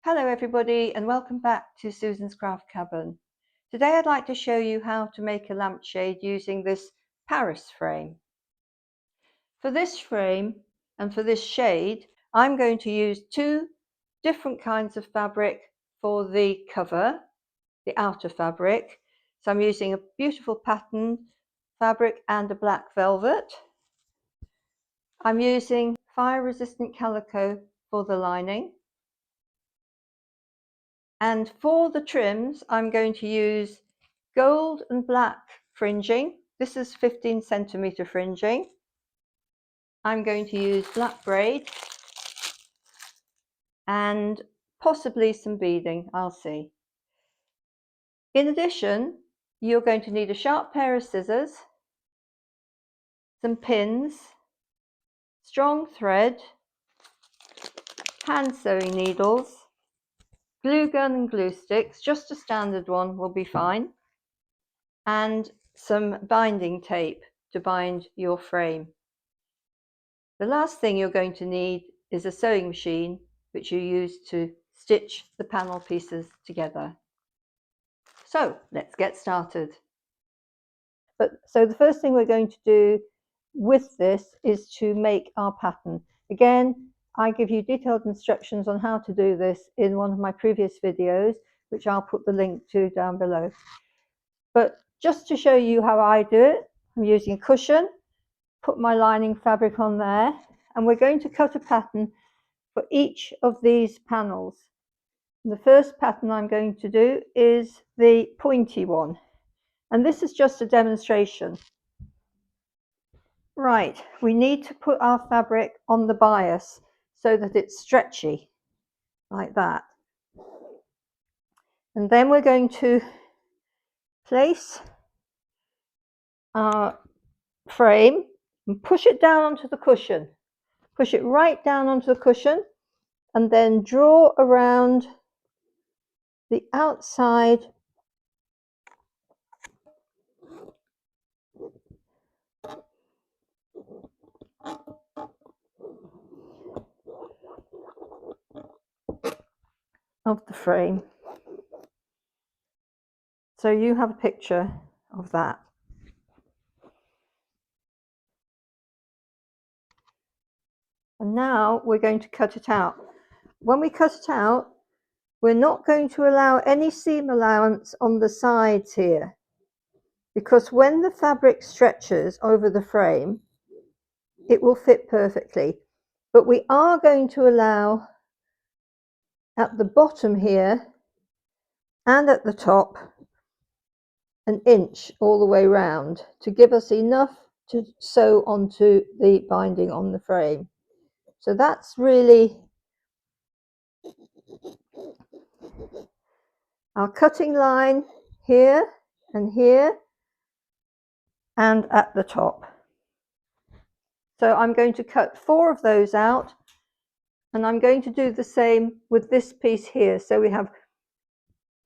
Hello everybody and welcome back to Susan's Craft Cabin. Today I'd like to show you how to make a lampshade using this Paris frame. For this frame and for this shade I'm going to use two different kinds of fabric for the cover, the outer fabric. So I'm using a beautiful pattern fabric and a black velvet. I'm using fire resistant calico for the lining. And for the trims, I'm going to use gold and black fringing. This is 15 centimeter fringing. I'm going to use black braid and possibly some beading, I'll see. In addition, you're going to need a sharp pair of scissors, some pins, strong thread, hand sewing needles, glue gun and glue sticks, just a standard one will be fine, and some binding tape to bind your frame. The last thing you're going to need is a sewing machine, which you use to stitch the panel pieces together. So let's get started. So the first thing we're going to do with this is to make our pattern. Again, I give you detailed instructions on how to do this in one of my previous videos, which I'll put the link to down below. But just to show you how I do it, I'm using a cushion, put my lining fabric on there, and we're going to cut a pattern for each of these panels. The first pattern I'm going to do is the pointy one, and this is just a demonstration. Right, we need to put our fabric on the bias so that it's stretchy, like that. And then we're going to place our frame and push it down onto the cushion. Push it right down onto the cushion and then draw around the outside of the frame. So you have a picture of that. And now we're going to cut it out. When we cut it out, we're not going to allow any seam allowance on the sides here, because when the fabric stretches over the frame, it will fit perfectly. But we are going to allow at the bottom here and at the top an inch all the way round to give us enough to sew onto the binding on the frame. So that's really our cutting line here and here and at the top. So I'm going to cut 4 of those out, and I'm going to do the same with this piece here. So we have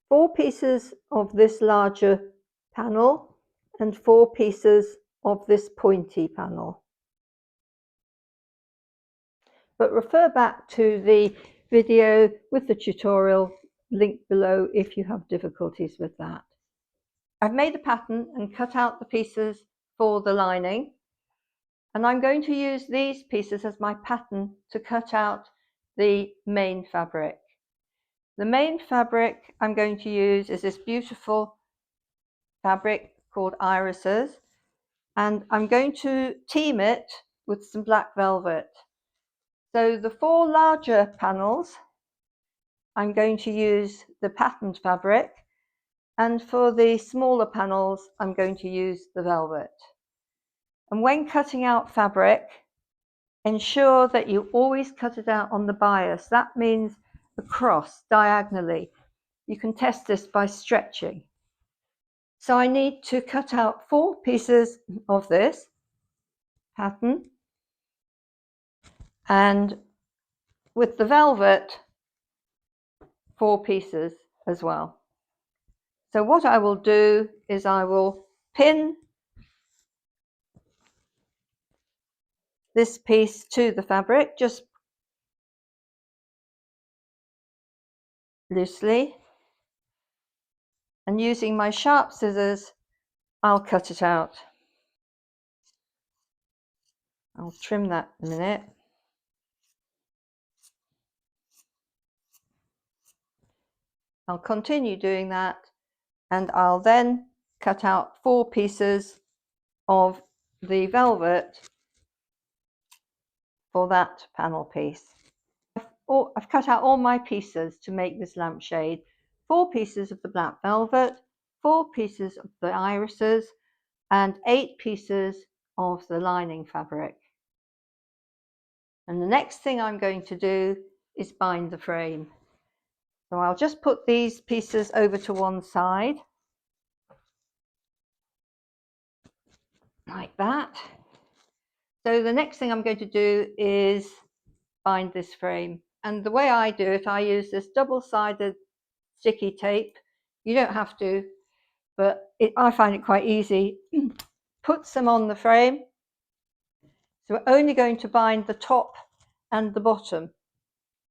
4 pieces of this larger panel and 4 pieces of this pointy panel. But refer back to the video with the tutorial linked below if you have difficulties with that. I've made the pattern and cut out the pieces for the lining, and I'm going to use these pieces as my pattern to cut out the main fabric. The main fabric I'm going to use is this beautiful fabric called irises, and I'm going to team it with some black velvet. So the 4 larger panels, I'm going to use the patterned fabric, and for the smaller panels, I'm going to use the velvet. And when cutting out fabric, ensure that you always cut it out on the bias. That means across, diagonally. You can test this by stretching. So I need to cut out 4 pieces of this pattern, and with the velvet, 4 pieces as well. So what I will do is I will pin this piece to the fabric, just loosely, and using my sharp scissors, I'll cut it out. I'll trim that in a minute. I'll continue doing that, and I'll then cut out 4 pieces of the velvet for that panel piece. I've cut out all my pieces to make this lampshade. 4 pieces of the black velvet, 4 pieces of the irises, and 8 pieces of the lining fabric. And the next thing I'm going to do is bind the frame. So I'll just put these pieces over to one side, like that. So the next thing I'm going to do is bind this frame. And the way I do it, I use this double-sided sticky tape. You don't have to, but I find it quite easy. Put some on the frame. So we're only going to bind the top and the bottom.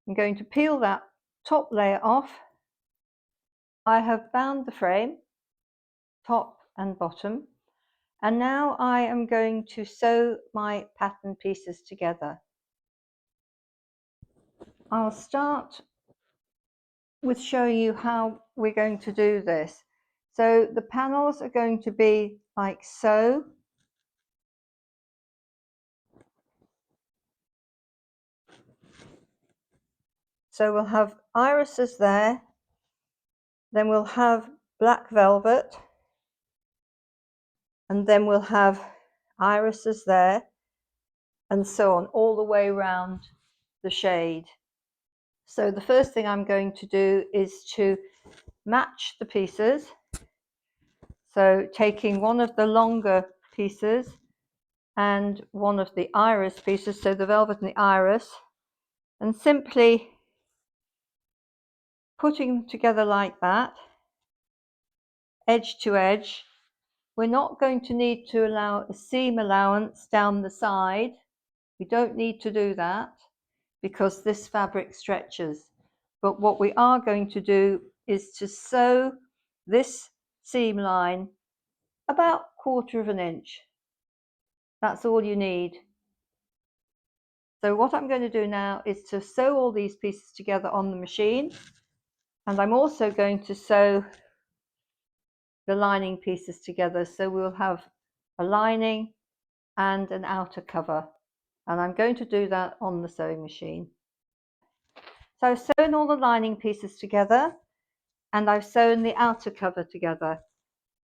I'm going to peel that top layer off. I have bound the frame, top and bottom, and now I am going to sew my pattern pieces together. I'll start with showing you how we're going to do this. So the panels are going to be like so. So we'll have irises there, then we'll have black velvet, and then we'll have irises there, and so on, all the way around the shade. So the first thing I'm going to do is to match the pieces. So taking one of the longer pieces and one of the iris pieces, so the velvet and the iris, and simply putting them together like that, edge to edge. We're not going to need to allow a seam allowance down the side. We don't need to do that because this fabric stretches. But what we are going to do is to sew this seam line about 1/4 of an inch. That's all you need. So what I'm going to do now is to sew all these pieces together on the machine, and I'm also going to sew the lining pieces together, so we'll have a lining and an outer cover, and I'm going to do that on the sewing machine. So I've sewn all the lining pieces together and I've sewn the outer cover together,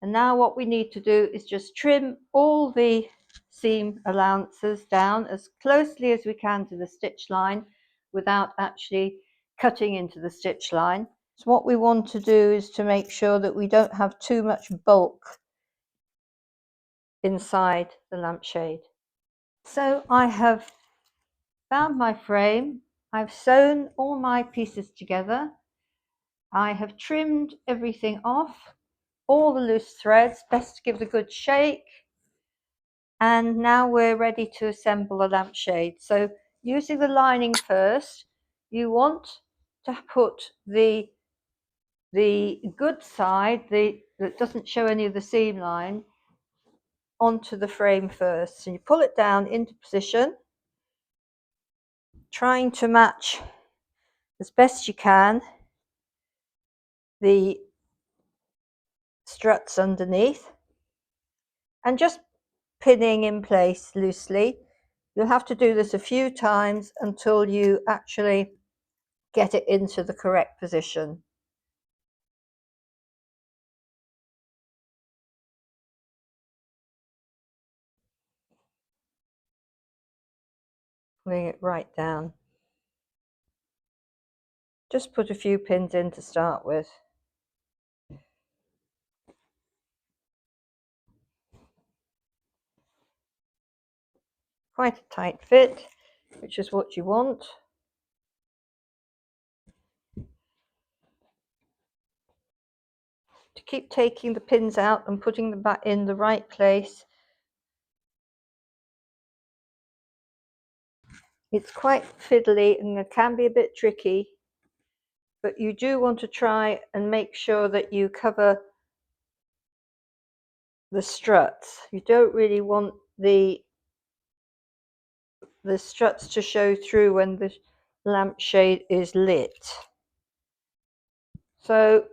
and now what we need to do is just trim all the seam allowances down as closely as we can to the stitch line without actually cutting into the stitch line. So what we want to do is to make sure that we don't have too much bulk inside the lampshade. So I have found my frame, I've sewn all my pieces together, I have trimmed everything off, all the loose threads, best to give it a good shake, and now we're ready to assemble a lampshade. So using the lining first, you want to put the good side, that doesn't show any of the seam line, onto the frame first. So you pull it down into position, trying to match as best you can the struts underneath, and just pinning in place loosely. You'll have to do this a few times until you actually get it into the correct position. Pulling it right down. Just put a few pins in to start with. Quite a tight fit, which is what you want. To keep taking the pins out and putting them back in the right place. It's quite fiddly and it can be a bit tricky, but you do want to try and make sure that you cover the struts. You don't really want the struts to show through when the lampshade is lit. So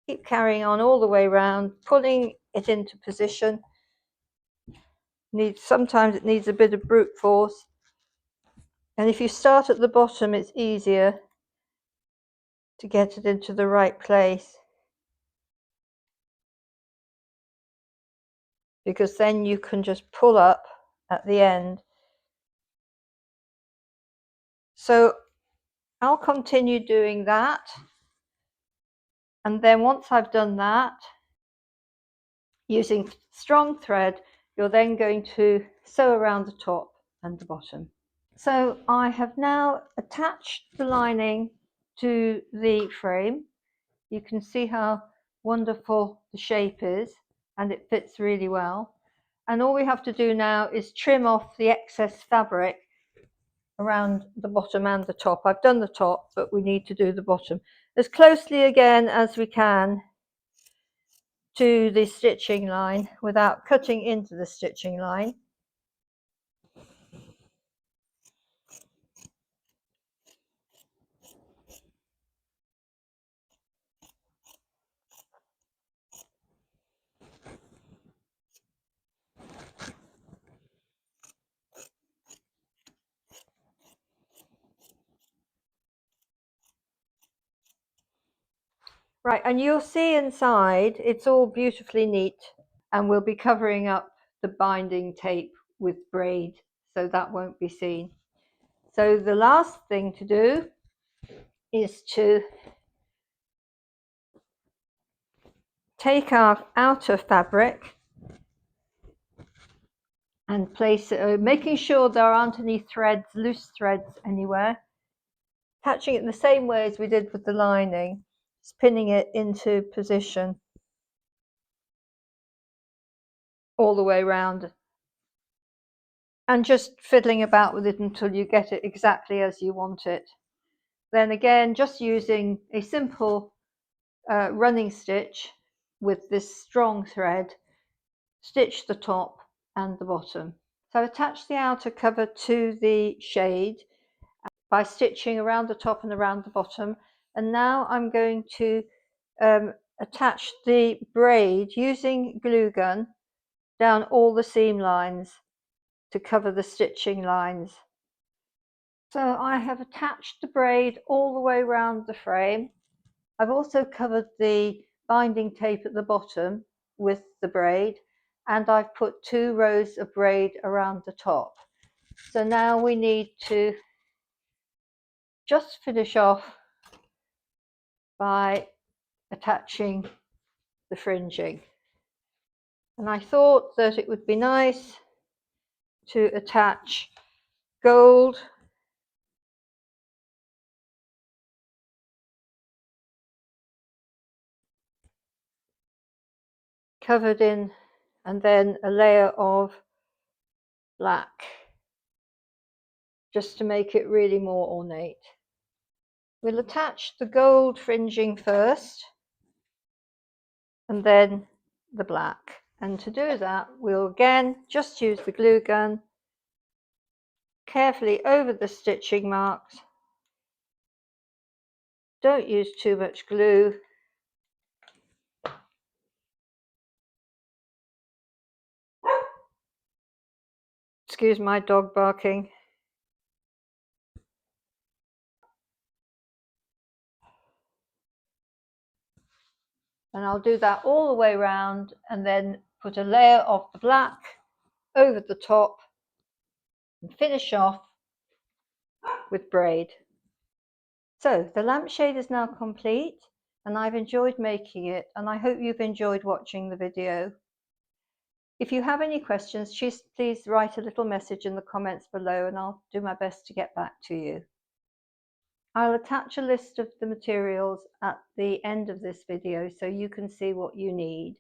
keep carrying on all the way around, pulling it into position. Sometimes it needs a bit of brute force, and if you start at the bottom, it's easier to get it into the right place, because then you can just pull up at the end. So I'll continue doing that, and then once I've done that, using strong thread, you're then going to sew around the top and the bottom. So I have now attached the lining to the frame. You can see how wonderful the shape is, and it fits really well. And all we have to do now is trim off the excess fabric around the bottom and the top. I've done the top, but we need to do the bottom as closely again as we can to the stitching line without cutting into the stitching line. Right, and you'll see inside it's all beautifully neat, and we'll be covering up the binding tape with braid so that won't be seen. So the last thing to do is to take our outer fabric and place it, making sure there aren't any threads, loose threads anywhere, attaching it in the same way as we did with the lining, spinning it into position all the way around, and just fiddling about with it until you get it exactly as you want it. Then again, just using a simple running stitch with this strong thread, stitch the top and the bottom. So attach the outer cover to the shade by stitching around the top and around the bottom. And now I'm going to attach the braid using glue gun down all the seam lines to cover the stitching lines. So I have attached the braid all the way around the frame. I've also covered the binding tape at the bottom with the braid, and I've put 2 rows of braid around the top. So now we need to just finish off by attaching the fringing. And I thought that it would be nice to attach gold covered in, and then a layer of black, just to make it really more ornate. We'll attach the gold fringing first and then the black. And to do that, we'll again just use the glue gun carefully over the stitching marks. Don't use too much glue. Excuse my dog barking. And I'll do that all the way around, and then put a layer of the black over the top and finish off with braid. So the lampshade is now complete, and I've enjoyed making it, and I hope you've enjoyed watching the video. If you have any questions, please write a little message in the comments below, and I'll do my best to get back to you. I'll attach a list of the materials at the end of this video so you can see what you need.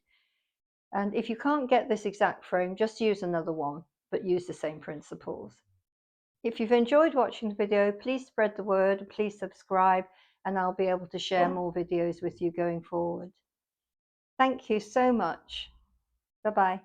And if you can't get this exact frame, just use another one, but use the same principles. If you've enjoyed watching the video, please spread the word, please subscribe, and I'll be able to share more videos with you going forward. Thank you so much. Bye-bye.